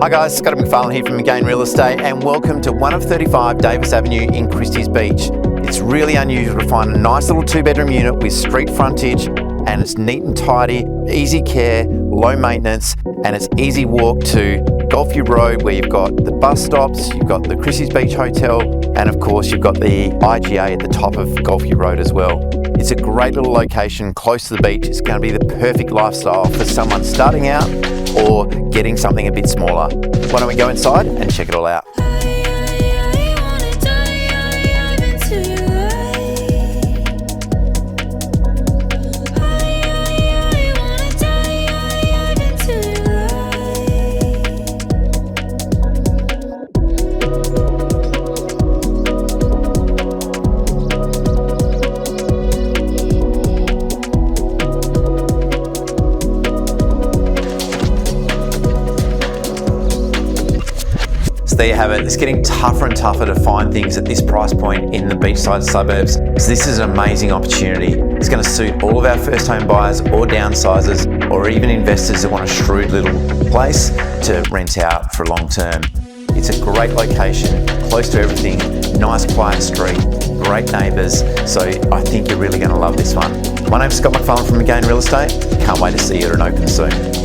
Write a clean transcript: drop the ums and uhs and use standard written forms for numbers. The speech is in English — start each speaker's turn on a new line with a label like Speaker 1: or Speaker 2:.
Speaker 1: Hi guys, Scott McPharlin here from Magain Real Estate and welcome to 1 of 35 Davis Avenue in Christies Beach. It's really unusual to find a nice little 2-bedroom unit with street frontage and it's neat and tidy, easy care, low maintenance, and it's easy walk to Golfview Road where you've got the bus stops, you've got the Christies Beach Hotel, and of course you've got the IGA at the top of Golfview Road as well. It's a great little location close to the beach. It's going to be the perfect lifestyle for someone starting out or getting something a bit smaller. Why don't we go inside and check it all out? There you have it. It's getting tougher and tougher to find things at this price point in the beachside suburbs. So this is an amazing opportunity. It's going to suit all of our first home buyers or downsizers or even investors that want a shrewd little place to rent out for long term. It's a great location, close to everything, nice quiet street, great neighbours. So I think you're really going to love this one. My name's Scott McPharlin from Magain Real Estate. Can't wait to see you at an open soon.